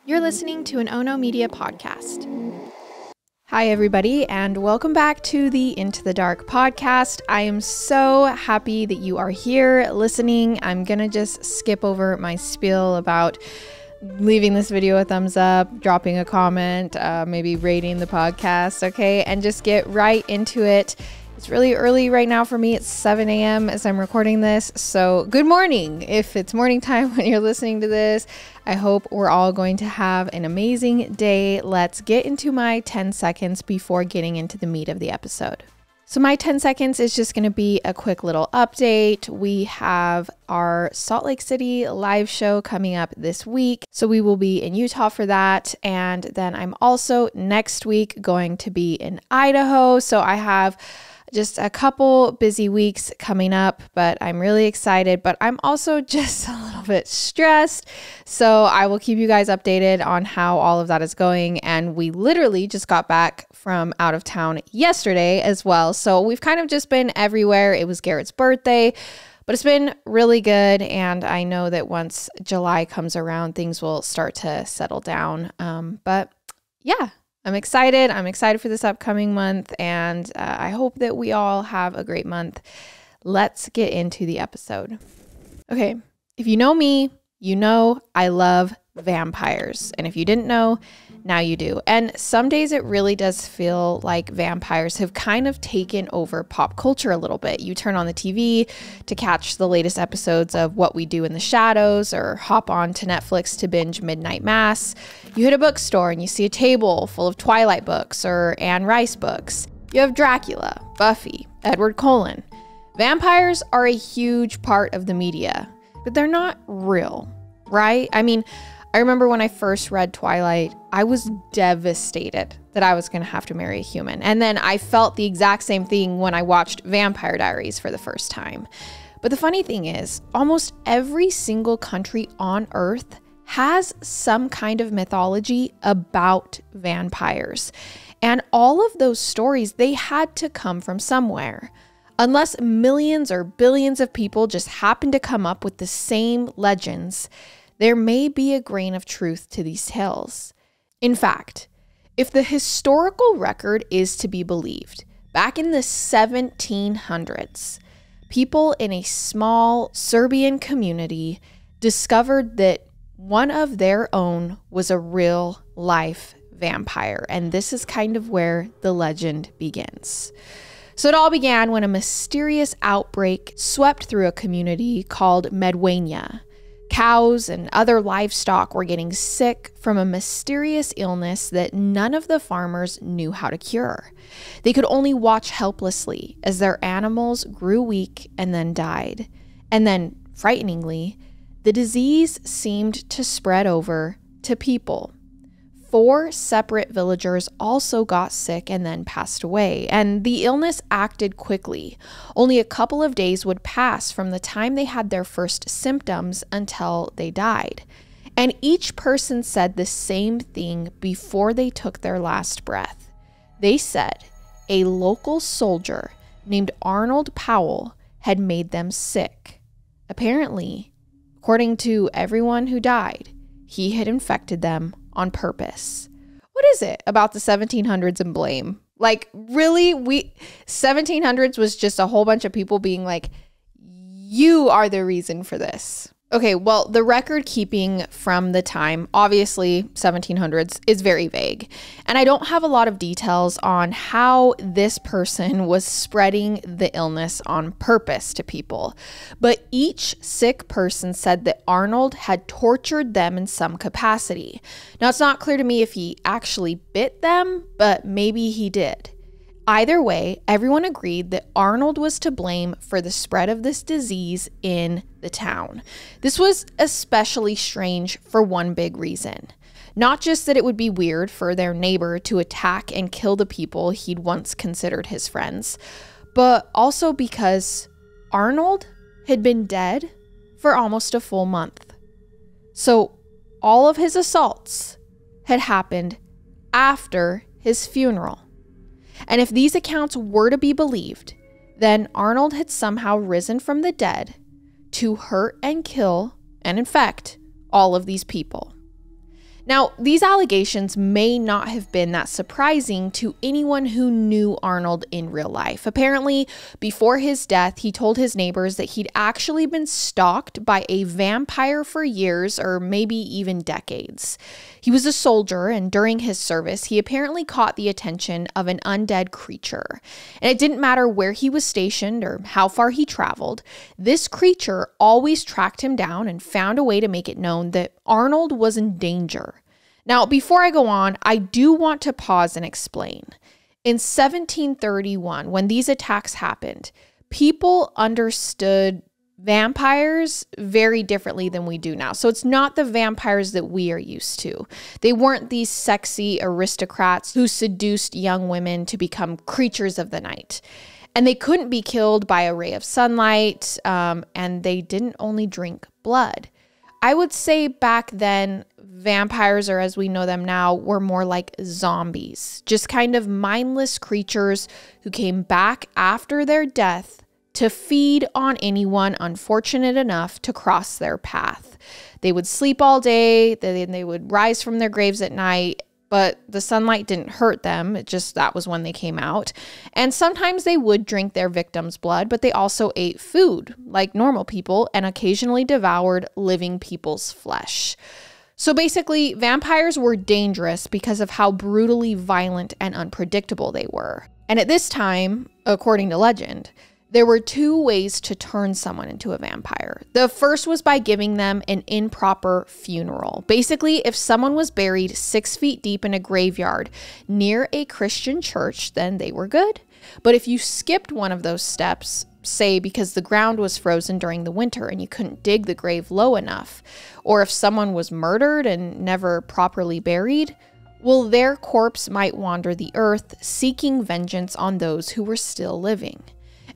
You're listening to an Ono Media podcast. Hi, everybody, and welcome back to the Into the Dark podcast. I am so happy that you are here listening. I'm going to just skip over my spiel about leaving this video a thumbs up, dropping a comment, maybe rating the podcast, okay, and just get right into it. It's really early right now for me. It's 7 a.m. as I'm recording this. So good morning if it's morning time when you're listening to this. I hope we're all going to have an amazing day. Let's get into my 10 seconds before getting into the meat of the episode. So my 10 seconds is just going to be a quick little update. We have our Salt Lake City live show coming up this week. So we will be in Utah for that. And then I'm also next week going to be in Idaho. So I have just a couple busy weeks coming up, but I'm really excited, but I'm also just a little bit stressed. So I will keep you guys updated on how all of that is going. And we literally just got back from out of town yesterday as well. So we've kind of just been everywhere. It was Garrett's birthday, but it's been really good. And I know that once July comes around, things will start to settle down. But yeah. I'm excited. I'm excited for this upcoming month, and I hope that we all have a great month. Let's get into the episode. Okay, if you know me, you know I love vampires. And if you didn't know, now you do. And some days it really does feel like vampires have kind of taken over pop culture a little bit. You turn on the TV to catch the latest episodes of What We Do in the Shadows, or hop on to Netflix to binge Midnight Mass. You hit a bookstore and you see a table full of Twilight books or Anne Rice books. You have Dracula, Buffy, Edward Cullen. Vampires are a huge part of the media, but they're not real, right? I mean, I remember when I first read Twilight, I was devastated that I was going to have to marry a human. And then I felt the exact same thing when I watched Vampire Diaries for the first time. But the funny thing is, almost every single country on Earth has some kind of mythology about vampires. And all of those stories, they had to come from somewhere. Unless millions or billions of people just happen to come up with the same legends, there may be a grain of truth to these tales. In fact, if the historical record is to be believed, back in the 1700s, people in a small Serbian community discovered that one of their own was a real life vampire. And this is kind of where the legend begins. So it all began when a mysterious outbreak swept through a community called Medwania. Cows and other livestock were getting sick from a mysterious illness that none of the farmers knew how to cure. They could only watch helplessly as their animals grew weak and then died. And then, frighteningly, the disease seemed to spread over to people. 4 separate villagers also got sick and then passed away, and the illness acted quickly. Only a couple of days would pass from the time they had their first symptoms until they died. And each person said the same thing before they took their last breath. They said a local soldier named Arnold Powell had made them sick. Apparently, according to everyone who died, he had infected them on purpose. What is it about the 1700s and blame? Like, really, 1700s was just a whole bunch of people being like, you are the reason for this. Okay, well, the record keeping from the time, obviously 1700s, is very vague. And I don't have a lot of details on how this person was spreading the illness on purpose to people. But each sick person said that Arnold had tortured them in some capacity. Now, it's not clear to me if he actually bit them, but maybe he did. Either way, everyone agreed that Arnold was to blame for the spread of this disease in the town. This was especially strange for one big reason. Not just that it would be weird for their neighbor to attack and kill the people he'd once considered his friends, but also because Arnold had been dead for almost a full month. So all of his assaults had happened after his funeral. And if these accounts were to be believed, then Arnold had somehow risen from the dead to hurt and kill and infect all of these people. Now, these allegations may not have been that surprising to anyone who knew Arnold in real life. Apparently, before his death, he told his neighbors that he'd actually been stalked by a vampire for years or maybe even decades. He was a soldier, and during his service, he apparently caught the attention of an undead creature. And it didn't matter where he was stationed or how far he traveled, this creature always tracked him down and found a way to make it known that Arnold was in danger. Now, before I go on, I do want to pause and explain. In 1731, when these attacks happened, people understood vampires very differently than we do now. So it's not the vampires that we are used to. They weren't these sexy aristocrats who seduced young women to become creatures of the night. And they couldn't be killed by a ray of sunlight, and they didn't only drink blood. I would say back then, vampires, or as we know them now, were more like zombies, just kind of mindless creatures who came back after their death to feed on anyone unfortunate enough to cross their path. They would sleep all day, then they would rise from their graves at night, but the sunlight didn't hurt them. It just, that was when they came out. And sometimes they would drink their victim's blood, but they also ate food like normal people and occasionally devoured living people's flesh. So basically, vampires were dangerous because of how brutally violent and unpredictable they were. And at this time, according to legend, there were two ways to turn someone into a vampire. The first was by giving them an improper funeral. Basically, if someone was buried 6 feet deep in a graveyard near a Christian church, then they were good. But if you skipped one of those steps, say because the ground was frozen during the winter and you couldn't dig the grave low enough, or if someone was murdered and never properly buried, well, their corpse might wander the earth seeking vengeance on those who were still living.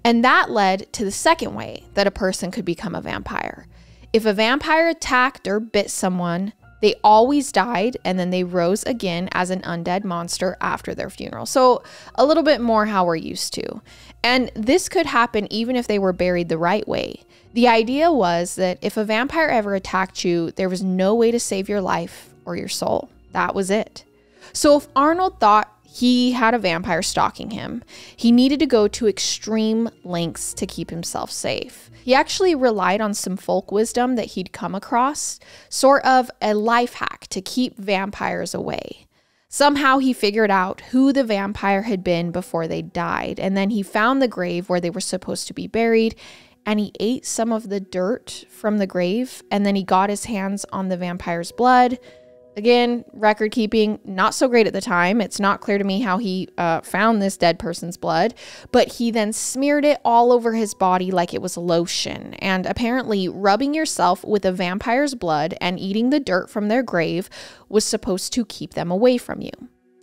And that led to the second way that a person could become a vampire. If a vampire attacked or bit someone, they always died and then they rose again as an undead monster after their funeral. So a little bit more how we're used to. And this could happen even if they were buried the right way. The idea was that if a vampire ever attacked you, there was no way to save your life or your soul. That was it. So if Arnold thought he had a vampire stalking him, he needed to go to extreme lengths to keep himself safe. He actually relied on some folk wisdom that he'd come across, sort of a life hack to keep vampires away. Somehow he figured out who the vampire had been before they died, and then he found the grave where they were supposed to be buried, and he ate some of the dirt from the grave, and then he got his hands on the vampire's blood. Again, record keeping, not so great at the time. It's not clear to me how he found this dead person's blood, but he then smeared it all over his body like it was lotion. And apparently rubbing yourself with a vampire's blood and eating the dirt from their grave was supposed to keep them away from you.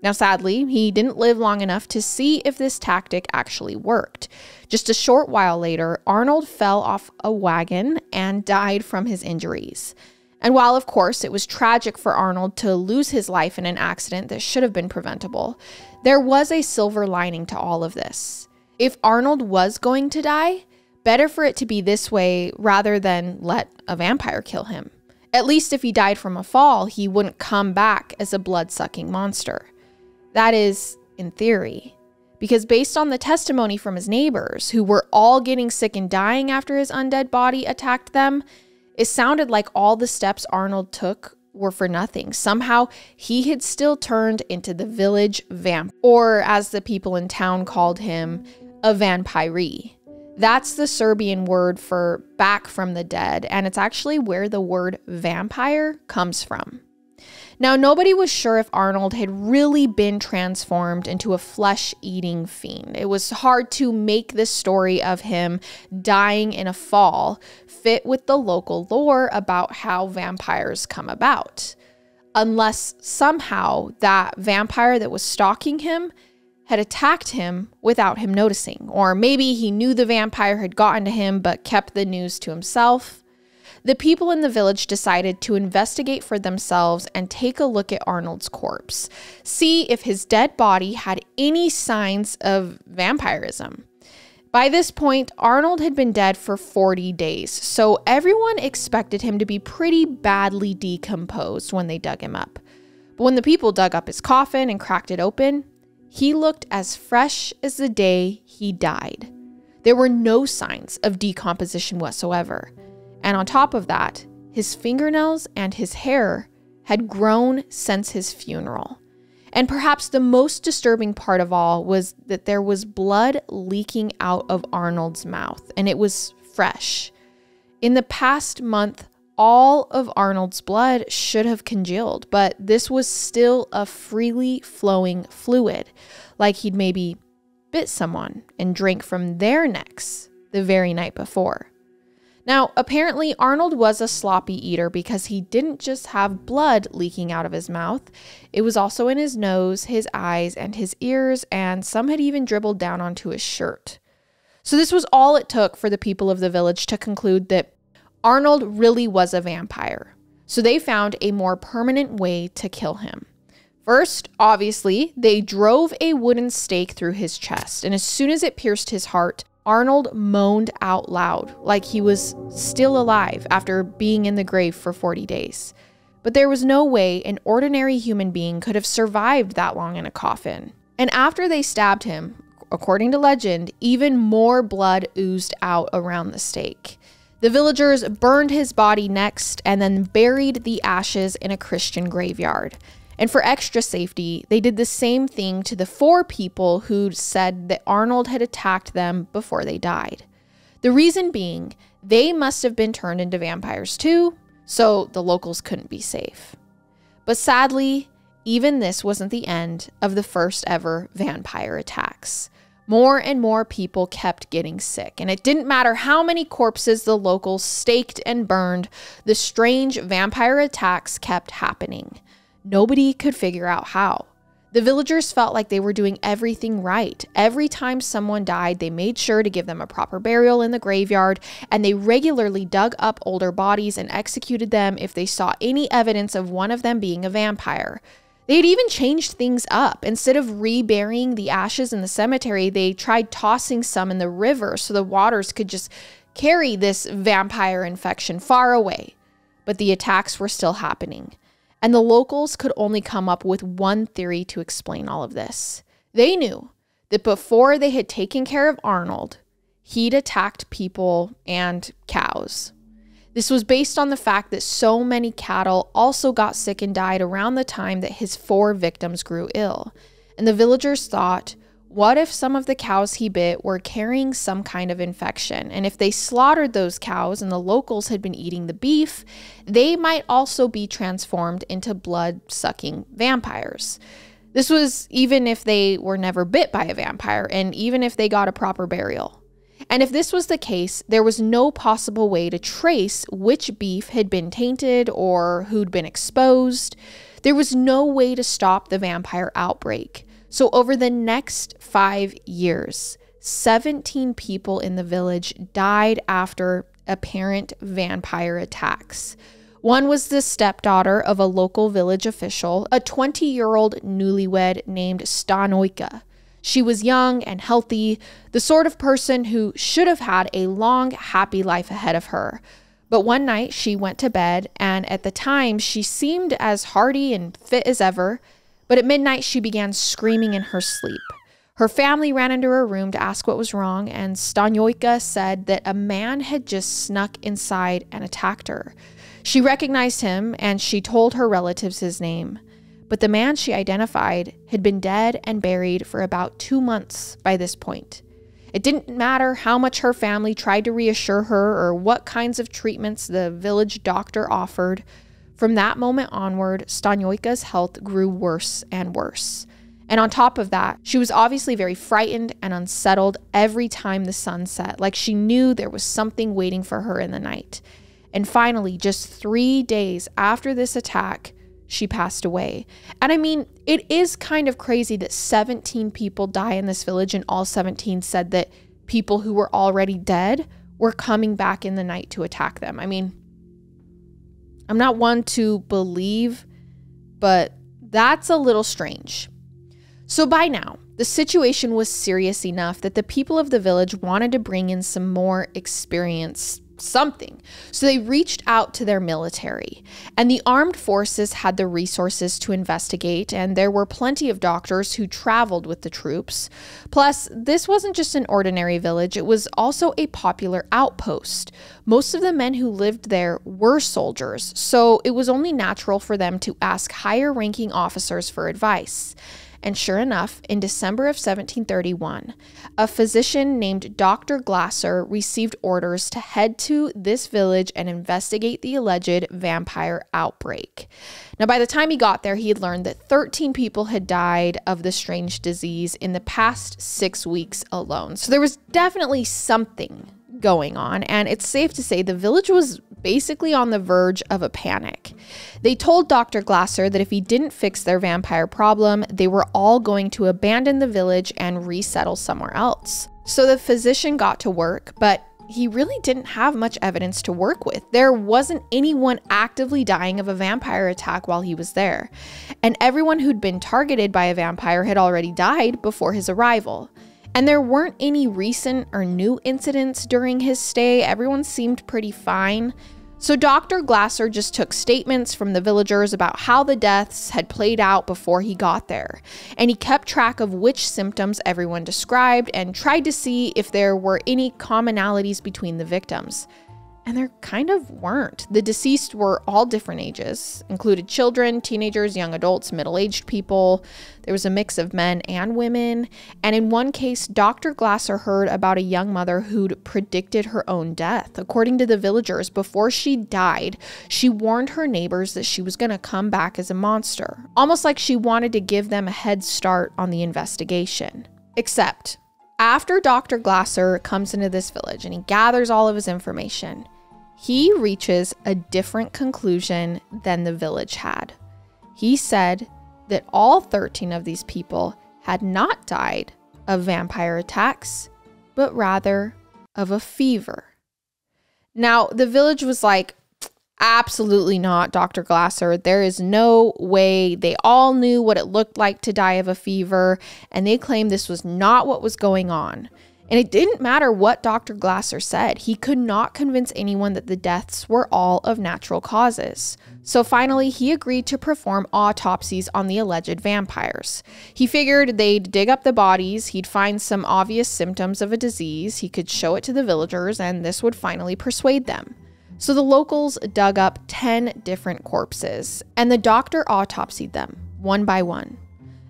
Now, sadly, he didn't live long enough to see if this tactic actually worked. Just a short while later, Arnold fell off a wagon and died from his injuries. And while, of course, it was tragic for Arnold to lose his life in an accident that should have been preventable, there was a silver lining to all of this. If Arnold was going to die, better for it to be this way rather than let a vampire kill him. At least if he died from a fall, he wouldn't come back as a blood-sucking monster. That is, in theory. Because based on the testimony from his neighbors, who were all getting sick and dying after his undead body attacked them, it sounded like all the steps Arnold took were for nothing. Somehow, he had still turned into the village vamp, or as the people in town called him, a vampire. That's the Serbian word for back from the dead, and it's actually where the word vampire comes from. Now, nobody was sure if Arnold had really been transformed into a flesh-eating fiend. It was hard to make the story of him dying in a fall fit with the local lore about how vampires come about. Unless somehow that vampire that was stalking him had attacked him without him noticing. Or maybe he knew the vampire had gotten to him but kept the news to himself. The people in the village decided to investigate for themselves and take a look at Arnold's corpse, see if his dead body had any signs of vampirism. By this point, Arnold had been dead for 40 days, so everyone expected him to be pretty badly decomposed when they dug him up. But when the people dug up his coffin and cracked it open, he looked as fresh as the day he died. There were no signs of decomposition whatsoever. And on top of that, his fingernails and his hair had grown since his funeral. And perhaps the most disturbing part of all was that there was blood leaking out of Arnold's mouth, and it was fresh. In the past month, all of Arnold's blood should have congealed, but this was still a freely flowing fluid, like he'd maybe bit someone and drank from their necks the very night before. Now, apparently Arnold was a sloppy eater because he didn't just have blood leaking out of his mouth. It was also in his nose, his eyes, and his ears, and some had even dribbled down onto his shirt. So this was all it took for the people of the village to conclude that Arnold really was a vampire. So they found a more permanent way to kill him. First, obviously, they drove a wooden stake through his chest, and as soon as it pierced his heart, Arnold moaned out loud, like he was still alive after being in the grave for 40 days. But there was no way an ordinary human being could have survived that long in a coffin. And after they stabbed him, according to legend, even more blood oozed out around the stake. The villagers burned his body next and then buried the ashes in a Christian graveyard. And for extra safety, they did the same thing to the 4 people who said that Arnold had attacked them before they died. The reason being, they must have been turned into vampires too, so the locals couldn't be safe. But sadly, even this wasn't the end of the first ever vampire attacks. More and more people kept getting sick, and it didn't matter how many corpses the locals staked and burned, the strange vampire attacks kept happening. Nobody could figure out how. The villagers felt like they were doing everything right. Every time someone died, they made sure to give them a proper burial in the graveyard, and they regularly dug up older bodies and executed them if they saw any evidence of one of them being a vampire. They had even changed things up. Instead of reburying the ashes in the cemetery, they tried tossing some in the river so the waters could just carry this vampire infection far away. But the attacks were still happening. And the locals could only come up with one theory to explain all of this. They knew that before they had taken care of Arnold, he'd attacked people and cows. This was based on the fact that so many cattle also got sick and died around the time that his 4 victims grew ill. And the villagers thought, what if some of the cows he bit were carrying some kind of infection? And if they slaughtered those cows and the locals had been eating the beef, they might also be transformed into blood-sucking vampires. This was even if they were never bit by a vampire and even if they got a proper burial. And if this was the case, there was no possible way to trace which beef had been tainted or who'd been exposed. There was no way to stop the vampire outbreak. So over the next 5 years, 17 people in the village died after apparent vampire attacks. One was the stepdaughter of a local village official, a 20-year-old newlywed named Stanoika. She was young and healthy, the sort of person who should have had a long, happy life ahead of her. But one night she went to bed, and at the time she seemed as hearty and fit as ever. But at midnight, she began screaming in her sleep. Her family ran into her room to ask what was wrong, and Stanoika said that a man had just snuck inside and attacked her. She recognized him, and she told her relatives his name. But the man she identified had been dead and buried for about 2 months by this point. It didn't matter how much her family tried to reassure her or what kinds of treatments the village doctor offered. From that moment onward, Stanoika's health grew worse and worse. And on top of that, she was obviously very frightened and unsettled every time the sun set, like she knew there was something waiting for her in the night. And finally, just 3 days after this attack, she passed away. And I mean, it is kind of crazy that 17 people die in this village, and all 17 said that people who were already dead were coming back in the night to attack them. I mean, I'm not one to believe, but that's a little strange. So by now, the situation was serious enough that the people of the village wanted to bring in some more experienced something. So they reached out to their military, and the armed forces had the resources to investigate, and there were plenty of doctors who traveled with the troops. Plus, this wasn't just an ordinary village, it was also a popular outpost. Most of the men who lived there were soldiers, so it was only natural for them to ask higher ranking officers for advice. And sure enough, in December of 1731, a physician named Dr. Glasser received orders to head to this village and investigate the alleged vampire outbreak. Now, by the time he got there, he had learned that 13 people had died of the strange disease in the past 6 weeks alone. So there was definitely something going on, and it's safe to say the village was basically on the verge of a panic. They told Dr. Glasser that if he didn't fix their vampire problem, they were all going to abandon the village and resettle somewhere else. So the physician got to work, but he really didn't have much evidence to work with. There wasn't anyone actively dying of a vampire attack while he was there, and everyone who'd been targeted by a vampire had already died before his arrival. And there weren't any recent or new incidents during his stay. Everyone seemed pretty fine. So Dr. Glasser just took statements from the villagers about how the deaths had played out before he got there. And he kept track of which symptoms everyone described and tried to see if there were any commonalities between the victims. And there kind of weren't. The deceased were all different ages, included children, teenagers, young adults, middle-aged people. There was a mix of men and women. And in one case, Dr. Glasser heard about a young mother who'd predicted her own death. According to the villagers, before she died, she warned her neighbors that she was going to come back as a monster, almost like she wanted to give them a head start on the investigation. Except, after Dr. Glasser comes into this village and he gathers all of his information, he reaches a different conclusion than the village had. He said that all 13 of these people had not died of vampire attacks, but rather of a fever. Now, the village was like, absolutely not, Dr. Glasser. There is no way. They all knew what it looked like to die of a fever, and they claimed this was not what was going on. And it didn't matter what Dr. Glasser said. He could not convince anyone that the deaths were all of natural causes. So finally, he agreed to perform autopsies on the alleged vampires. He figured they'd dig up the bodies, he'd find some obvious symptoms of a disease, he could show it to the villagers, and this would finally persuade them. So the locals dug up 10 different corpses, and the doctor autopsied them, one by one.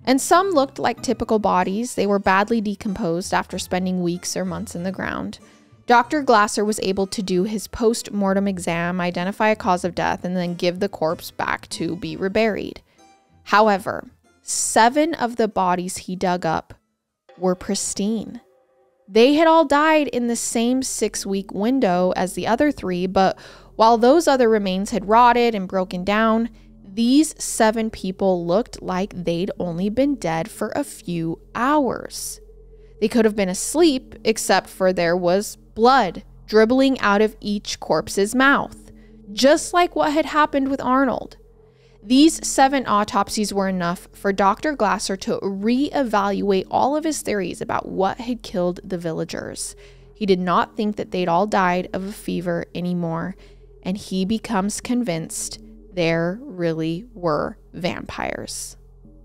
And some looked like typical bodies. They were badly decomposed after spending weeks or months in the ground. Dr. Glasser was able to do his post-mortem exam, identify a cause of death, and then give the corpse back to be reburied. However, 7 of the bodies he dug up were pristine. They had all died in the same 6-week window as the other 3, but while those other remains had rotted and broken down, these 7 people looked like they'd only been dead for a few hours. They could have been asleep, except for there was blood dribbling out of each corpse's mouth, just like what had happened with Arnold. These 7 autopsies were enough for Dr. Glasser to reevaluate all of his theories about what had killed the villagers. He did not think that they'd all died of a fever anymore, and he becomes convinced there really were vampires.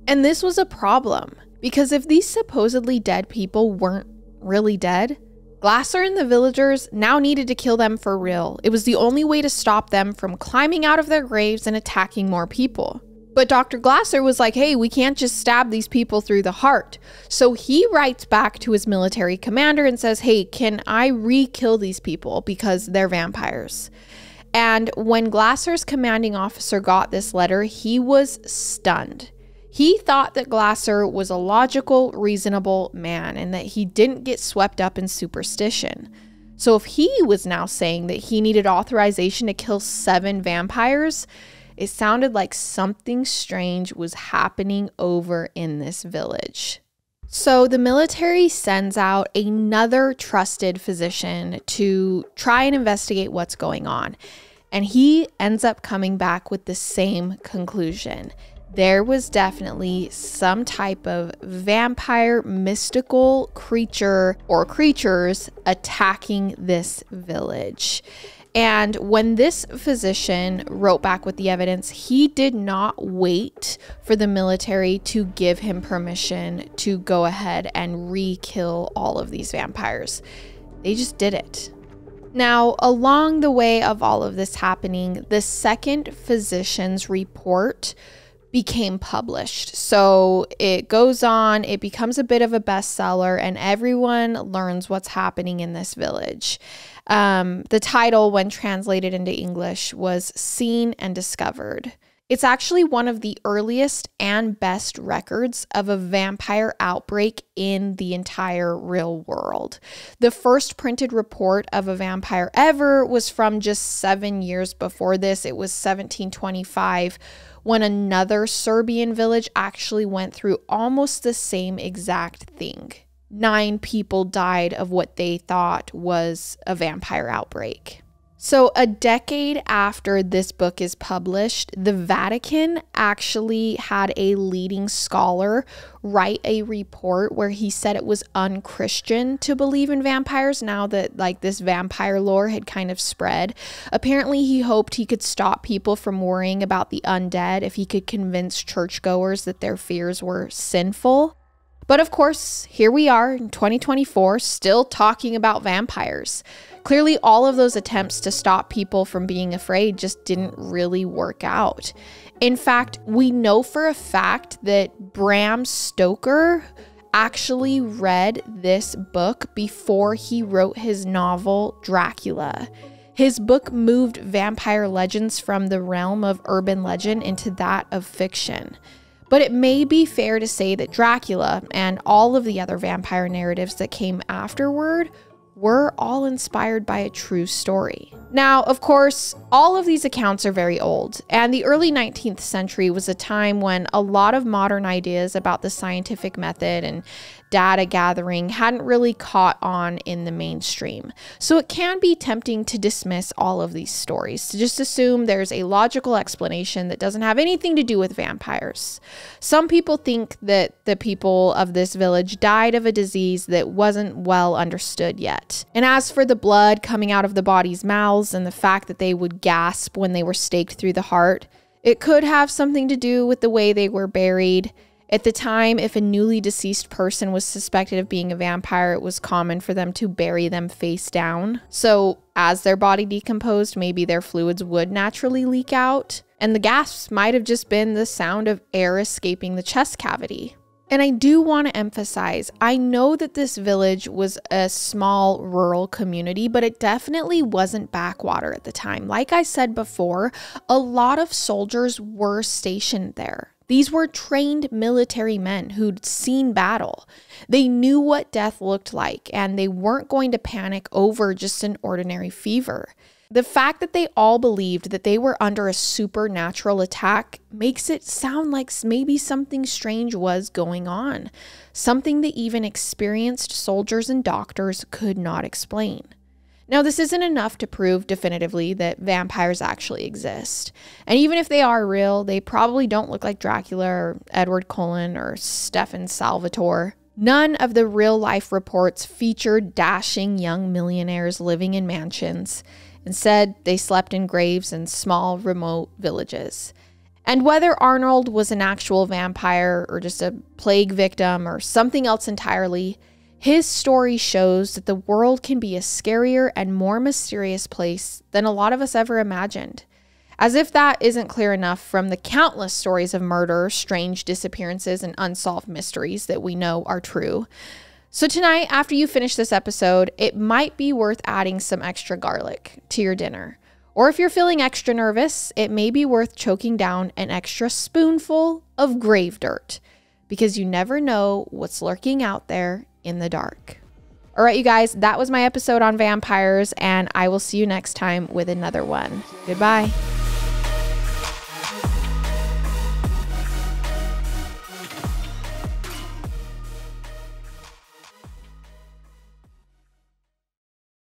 And this was a problem, because if these supposedly dead people weren't really dead, Glasser and the villagers now needed to kill them for real. It was the only way to stop them from climbing out of their graves and attacking more people. But Dr. Glasser was like, hey, we can't just stab these people through the heart. So he writes back to his military commander and says, hey, can I re-kill these people because they're vampires? And when Glasser's commanding officer got this letter, he was stunned. He thought that Glasser was a logical, reasonable man and that he didn't get swept up in superstition. So if he was now saying that he needed authorization to kill 7 vampires, it sounded like something strange was happening over in this village. So the military sends out another trusted physician to try and investigate what's going on. And he ends up coming back with the same conclusion. there was definitely some type of vampire mystical creature or creatures attacking this village. And when this physician wrote back with the evidence, he did not wait for the military to give him permission to go ahead and re-kill all of these vampires. They just did it. Now, along the way of all of this happening, the second physician's report became published. So it goes on, it becomes a bit of a bestseller, and everyone learns what's happening in this village. The title, when translated into English, was Seen and Discovered. It's actually one of the earliest and best records of a vampire outbreak in the entire real world. The first printed report of a vampire ever was from just 7 years before this. It was 1725, when another Serbian village actually went through almost the same exact thing. 9 people died of what they thought was a vampire outbreak. So a decade after this book is published, the Vatican actually had a leading scholar write a report where he said it was unchristian to believe in vampires now that this vampire lore had kind of spread. Apparently he hoped he could stop people from worrying about the undead if he could convince churchgoers that their fears were sinful. But of course, here we are in 2024, still talking about vampires. Clearly, all of those attempts to stop people from being afraid just didn't really work out. In fact, we know for a fact that Bram Stoker actually read this book before he wrote his novel, Dracula. His book moved vampire legends from the realm of urban legend into that of fiction. But it may be fair to say that Dracula and all of the other vampire narratives that came afterward were all inspired by a true story. Now, of course, all of these accounts are very old, and the early 19th century was a time when a lot of modern ideas about the scientific method and data gathering hadn't really caught on in the mainstream. So it can be tempting to dismiss all of these stories, to just assume there's a logical explanation that doesn't have anything to do with vampires. Some people think that the people of this village died of a disease that wasn't well understood yet. And as for the blood coming out of the body's mouths and the fact that they would gasp when they were staked through the heart, it could have something to do with the way they were buried. At the time, if a newly deceased person was suspected of being a vampire, it was common for them to bury them face down. So as their body decomposed, maybe their fluids would naturally leak out. And the gasps might have just been the sound of air escaping the chest cavity. And I do want to emphasize, I know that this village was a small rural community, but it definitely wasn't backwater at the time. Like I said before, a lot of soldiers were stationed there. These were trained military men who'd seen battle. They knew what death looked like, and they weren't going to panic over just an ordinary fever. The fact that they all believed that they were under a supernatural attack makes it sound like maybe something strange was going on, something that even experienced soldiers and doctors could not explain. Now, this isn't enough to prove definitively that vampires actually exist. And even if they are real, they probably don't look like Dracula or Edward Cullen or Stefan Salvatore. None of the real-life reports featured dashing young millionaires living in mansions. Instead, they slept in graves in small, remote villages. And whether Arnold was an actual vampire or just a plague victim or something else entirely, his story shows that the world can be a scarier and more mysterious place than a lot of us ever imagined. As if that isn't clear enough from the countless stories of murder, strange disappearances, and unsolved mysteries that we know are true. So tonight, after you finish this episode, it might be worth adding some extra garlic to your dinner. Or if you're feeling extra nervous, it may be worth choking down an extra spoonful of grave dirt, because you never know what's lurking out there in the dark. All right, you guys, that was my episode on vampires, and I will see you next time with another one. Goodbye.